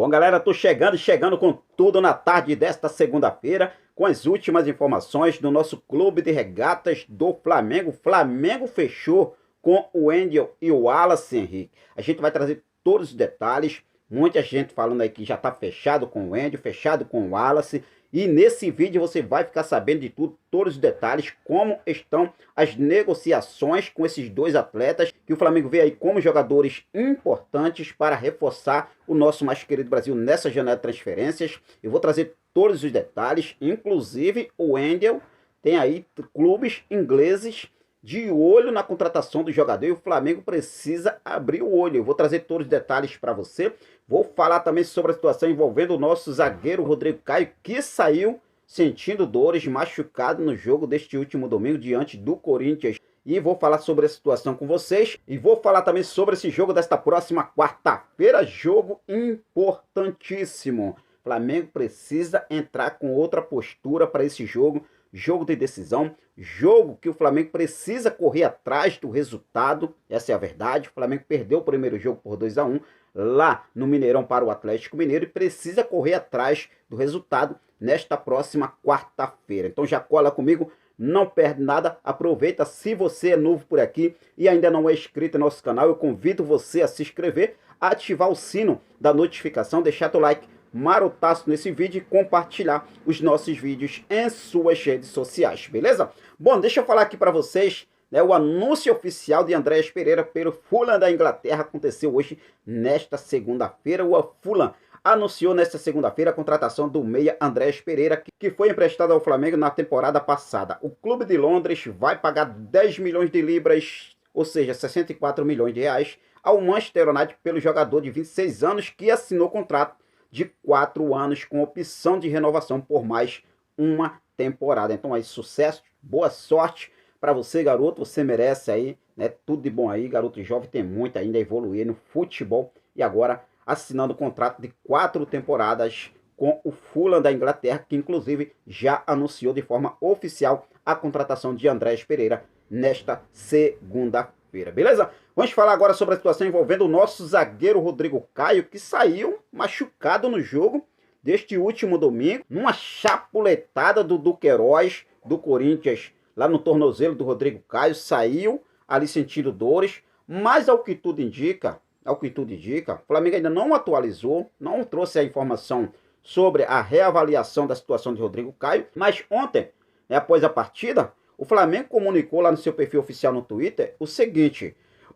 Bom, galera, tô chegando com tudo na tarde desta segunda-feira, com as últimas informações do nosso clube de regatas do Flamengo. Flamengo fechou com o Wendel e o Wallace, Henrique. A gente vai trazer todos os detalhes. Muita gente falando aí que já tá fechado com o Wendel, fechado com o Wallace. E nesse vídeo você vai ficar sabendo de tudo, todos os detalhes, como estão as negociações com esses dois atletas, que o Flamengo vê aí como jogadores importantes para reforçar o nosso mais querido Brasil nessa janela de transferências. Eu vou trazer todos os detalhes, inclusive o Wendel tem aí clubes ingleses de olho na contratação do jogador e o Flamengo precisa abrir o olho. Eu vou trazer todos os detalhes para você. Vou falar também sobre a situação envolvendo o nosso zagueiro Rodrigo Caio, que saiu sentindo dores, machucado no jogo deste último domingo diante do Corinthians. E vou falar sobre a situação com vocês. E vou falar também sobre esse jogo desta próxima quarta-feira. Jogo importantíssimo. O Flamengo precisa entrar com outra postura para esse jogo. Jogo de decisão, jogo que o Flamengo precisa correr atrás do resultado, essa é a verdade. O Flamengo perdeu o primeiro jogo por 2-1 lá no Mineirão para o Atlético Mineiro e precisa correr atrás do resultado nesta próxima quarta-feira. Então já cola comigo, não perde nada, aproveita. Se você é novo por aqui e ainda não é inscrito no nosso canal, eu convido você a se inscrever, ativar o sino da notificação, deixar teu like marotaço nesse vídeo e compartilhar os nossos vídeos em suas redes sociais, beleza? Bom, deixa eu falar aqui para vocês, né, o anúncio oficial de Andréas Pereira pelo Fulham da Inglaterra aconteceu hoje, nesta segunda-feira. O Fulham anunciou nesta segunda-feira a contratação do meia Andréas Pereira, que foi emprestado ao Flamengo na temporada passada. O clube de Londres vai pagar 10 milhões de libras, ou seja, 64 milhões de reais, ao Manchester United pelo jogador de 26 anos que assinou contrato de 4 anos com opção de renovação por mais uma temporada. Então aí, sucesso, boa sorte para você, garoto. Você merece aí, né? Tudo de bom aí, garoto jovem, tem muito ainda a evoluir no futebol. E agora assinando contrato de 4 temporadas com o Fulham da Inglaterra, que inclusive já anunciou de forma oficial a contratação de Andréas Pereira nesta segunda-feira, beleza? Vamos falar agora sobre a situação envolvendo o nosso zagueiro Rodrigo Caio, que saiu machucado no jogo deste último domingo, numa chapuletada do Duqueiroz, do Corinthians, lá no tornozelo do Rodrigo Caio. Saiu ali sentindo dores, mas ao que tudo indica, o Flamengo ainda não atualizou, não trouxe a informação sobre a reavaliação da situação de Rodrigo Caio, mas ontem, né, após a partida, o Flamengo comunicou lá no seu perfil oficial no Twitter o seguinte: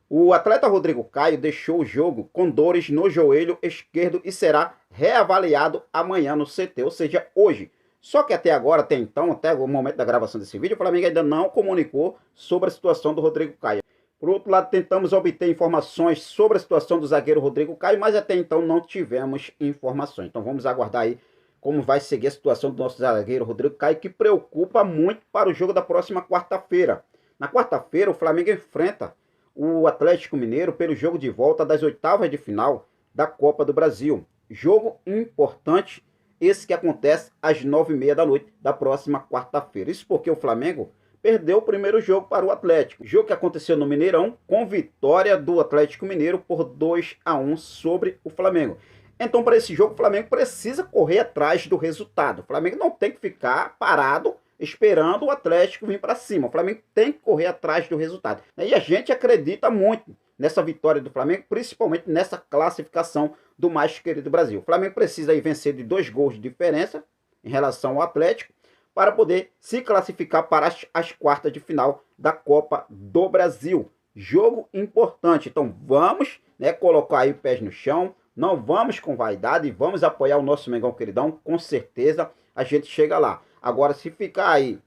o atleta Rodrigo Caio deixou o jogo com dores no joelho esquerdo e será reavaliado amanhã no CT, ou seja, hoje. Só que até agora, até então, até o momento da gravação desse vídeo, o Flamengo ainda não comunicou sobre a situação do Rodrigo Caio. Por outro lado, tentamos obter informações sobre a situação do zagueiro Rodrigo Caio, mas até então não tivemos informações. Então vamos aguardar aí como vai seguir a situação do nosso zagueiro Rodrigo Caio, que preocupa muito para o jogo da próxima quarta-feira. Na quarta-feira, o Flamengo enfrenta o Atlético Mineiro pelo jogo de volta das oitavas de final da Copa do Brasil. Jogo importante, esse que acontece às 9h30 da noite da próxima quarta-feira. Isso porque o Flamengo perdeu o primeiro jogo para o Atlético. Jogo que aconteceu no Mineirão, com vitória do Atlético Mineiro por 2-1 sobre o Flamengo. Então, para esse jogo, o Flamengo precisa correr atrás do resultado. O Flamengo não tem que ficar parado esperando o Atlético vir para cima. O Flamengo tem que correr atrás do resultado. E a gente acredita muito nessa vitória do Flamengo, principalmente nessa classificação do mais querido Brasil. O Flamengo precisa aí vencer de 2 gols de diferença em relação ao Atlético para poder se classificar para as quartas de final da Copa do Brasil. Jogo importante. Então vamos, né, colocar aí os pés no chão. Não vamos com vaidade e vamos apoiar o nosso Mengão queridão. Com certeza a gente chega lá. Agora, se ficar aí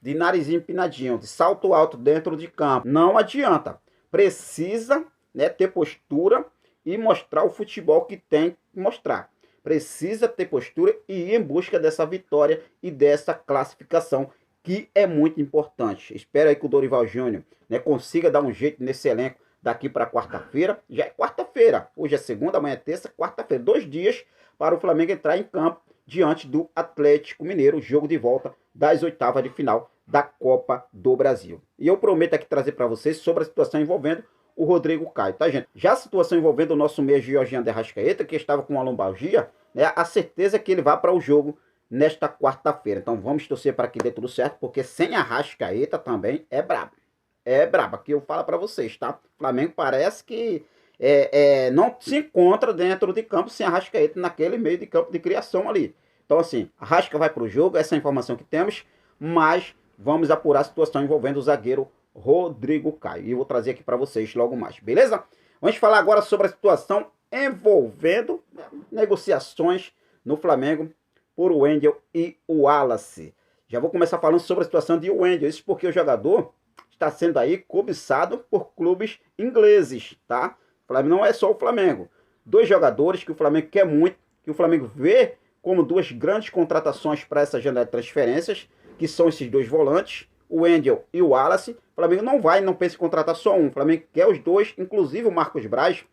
de narizinho empinadinho, de salto alto dentro de campo, não adianta. Precisa, né, ter postura e mostrar o futebol que tem que mostrar. Precisa ter postura e ir em busca dessa vitória e dessa classificação, que é muito importante. Espero aí que o Dorival Júnior, né, consiga dar um jeito nesse elenco daqui para quarta-feira. Já é quarta-feira, hoje é segunda, amanhã é terça, quarta-feira. 2 dias para o Flamengo entrar em campo diante do Atlético Mineiro, jogo de volta das oitavas de final da Copa do Brasil. E eu prometo aqui trazer para vocês sobre a situação envolvendo o Rodrigo Caio, tá, gente? Já a situação envolvendo o nosso meia Georgiano de Arrascaeta, que estava com uma lombalgia, né, a certeza é que ele vai para o jogo nesta quarta-feira. Então vamos torcer para que dê tudo certo, porque sem Arrascaeta também é brabo. É brabo, aqui eu falo para vocês, tá? O Flamengo parece que não se encontra dentro de campo sem Arrascaeta naquele meio de campo de criação ali. Então assim, Arrasca vai para o jogo, essa é a informação que temos, mas vamos apurar a situação envolvendo o zagueiro Rodrigo Caio. E eu vou trazer aqui para vocês logo mais, beleza? Vamos falar agora sobre a situação envolvendo negociações no Flamengo por Wendel e o Wallace. Já vou começar falando sobre a situação de Wendel. Isso porque o jogador está sendo aí cobiçado por clubes ingleses, tá? O Flamengo não é só o Flamengo. Dois jogadores que o Flamengo quer muito, que o Flamengo vê como duas grandes contratações para essa janela de transferências, que são esses dois volantes, o Wendel e o Wallace. O Flamengo não pensa em contratar só um. O Flamengo quer os dois, inclusive o Marcos Braz.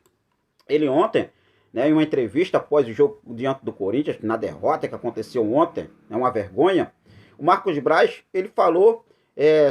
Ele ontem, né, em uma entrevista após o jogo diante do Corinthians, na derrota que aconteceu ontem, é uma vergonha, o Marcos Braz, ele falou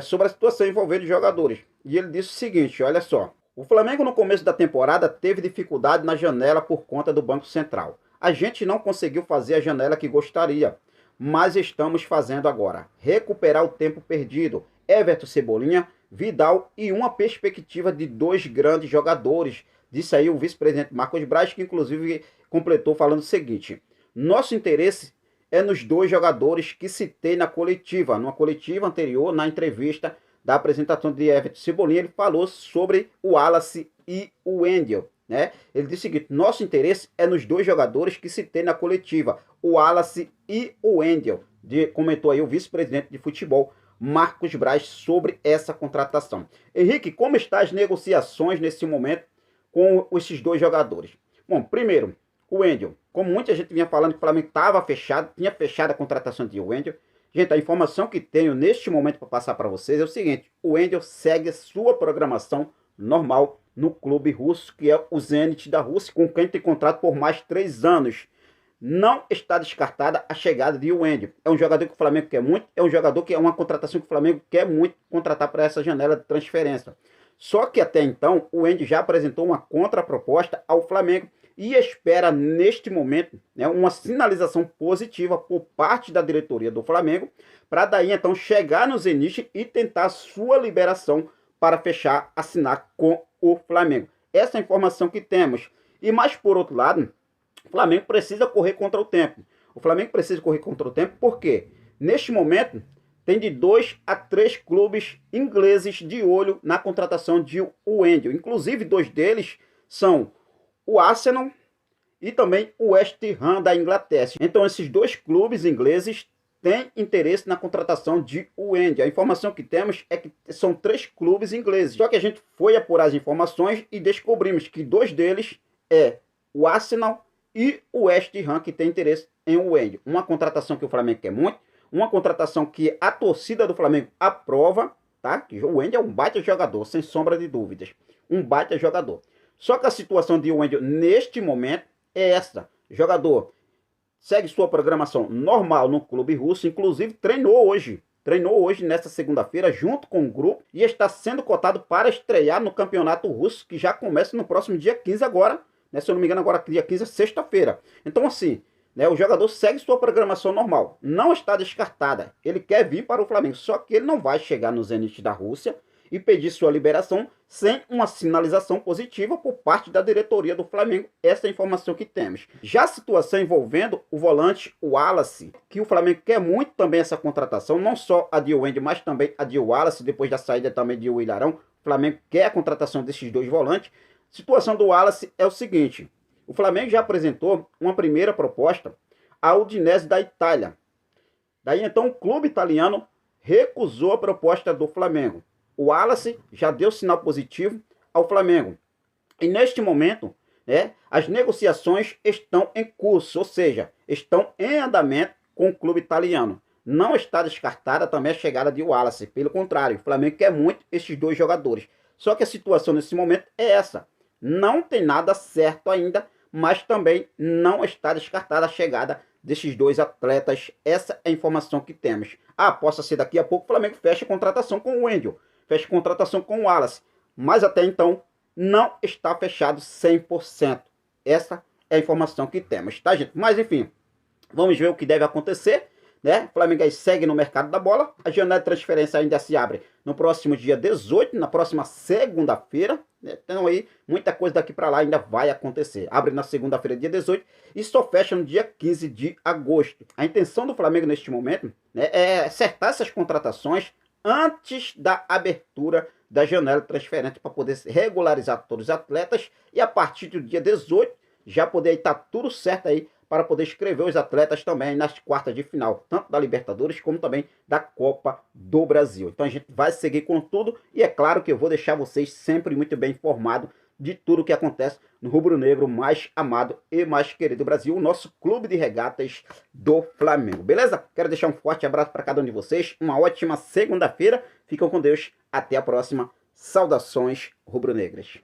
sobre a situação envolvendo os jogadores. E ele disse o seguinte, olha só. O Flamengo no começo da temporada teve dificuldade na janela por conta do Banco Central. A gente não conseguiu fazer a janela que gostaria, mas estamos fazendo agora. Recuperar o tempo perdido. Everton, Cebolinha, Vidal e uma perspectiva de dois grandes jogadores. Disse aí o vice-presidente Marcos Braz, que inclusive completou falando o seguinte. Nosso interesse é nos dois jogadores que citei na coletiva. Numa coletiva anterior, na entrevista da apresentação de Everton Cebolinha, ele falou sobre o Wallace e o Wendel, né? Ele disse o seguinte, nosso interesse é nos dois jogadores que citei na coletiva, o Wallace e o Wendel. Comentou aí o vice-presidente de futebol, Marcos Braz, sobre essa contratação. Henrique, como estão as negociações nesse momento com esses dois jogadores? Bom, primeiro, o Wendel. Como muita gente vinha falando que o Flamengo estava fechado, tinha fechado a contratação de Wendel. Gente, a informação que tenho neste momento para passar para vocês é o seguinte, o Wendel segue sua programação normal no clube russo, que é o Zenit da Rússia, com quem tem contrato por mais 3 anos. Não está descartada a chegada de Wendel. É um jogador que o Flamengo quer muito, é um jogador que é uma contratação que o Flamengo quer muito contratar para essa janela de transferência. Só que até então, o Wendel já apresentou uma contraproposta ao Flamengo e espera neste momento, né, uma sinalização positiva por parte da diretoria do Flamengo, para daí então chegar no Zenit e tentar sua liberação para fechar, assinar com o Flamengo. Essa é a informação que temos. E mais por outro lado, o Flamengo precisa correr contra o tempo. O Flamengo precisa correr contra o tempo porque neste momento tem de 2 a 3 clubes ingleses de olho na contratação de Wendel. Inclusive 2 deles são o Arsenal e também o West Ham da Inglaterra. Então esses 2 clubes ingleses têm interesse na contratação de Wendel. A informação que temos é que são 3 clubes ingleses. Só que a gente foi apurar as informações e descobrimos que 2 deles é o Arsenal e o West Ham que tem interesse em Wendel. Uma contratação que o Flamengo quer muito, uma contratação que a torcida do Flamengo aprova, tá? Que o Wendel é um baita jogador, sem sombra de dúvidas. Um baita jogador. Só que a situação de Wendel neste momento é essa. O jogador segue sua programação normal no clube russo, inclusive treinou hoje nesta segunda-feira junto com o grupo e está sendo cotado para estrear no campeonato russo que já começa no próximo dia 15 agora, né? Se eu não me engano agora dia 15 é sexta-feira. Então assim, né, o jogador segue sua programação normal, não está descartada, ele quer vir para o Flamengo, só que ele não vai chegar no Zenit da Rússia e pedir sua liberação sem uma sinalização positiva por parte da diretoria do Flamengo. Essa é a informação que temos. Já a situação envolvendo o volante Wallace, que o Flamengo quer muito também essa contratação, não só a de Wendel, mas também a de Wallace, depois da saída também de Ilharão. O Flamengo quer a contratação desses 2 volantes. A situação do Wallace é o seguinte, o Flamengo já apresentou uma primeira proposta ao Udinese da Itália. Daí então o clube italiano recusou a proposta do Flamengo. O Wallace já deu sinal positivo ao Flamengo. E neste momento, né, as negociações estão em curso, ou seja, estão em andamento com o clube italiano. Não está descartada também a chegada de Wallace. Pelo contrário, o Flamengo quer muito esses 2 jogadores. Só que a situação nesse momento é essa. Não tem nada certo ainda, mas também não está descartada a chegada desses 2 atletas. Essa é a informação que temos. Possa ser daqui a pouco o Flamengo fecha a contratação com o Wendel. Fecha contratação com o Wallace. Mas até então não está fechado 100%. Essa é a informação que temos, tá, gente? Mas, enfim, vamos ver o que deve acontecer, né? O Flamengo aí segue no mercado da bola. A janela de transferência ainda se abre no próximo dia 18, na próxima segunda-feira. Então aí, muita coisa daqui para lá ainda vai acontecer. Abre na segunda-feira, dia 18, e só fecha no dia 15 de agosto. A intenção do Flamengo neste momento, né, é acertar essas contratações antes da abertura da janela de transferência para poder regularizar todos os atletas e a partir do dia 18 já poder estar tudo certo aí para poder escrever os atletas também nas quartas de final, tanto da Libertadores como também da Copa do Brasil. Então a gente vai seguir com tudo e é claro que eu vou deixar vocês sempre muito bem informados de tudo que acontece no rubro-negro mais amado e mais querido do Brasil, o nosso clube de regatas do Flamengo. Beleza? Quero deixar um forte abraço para cada um de vocês, uma ótima segunda-feira, ficam com Deus, até a próxima, saudações rubro-negras.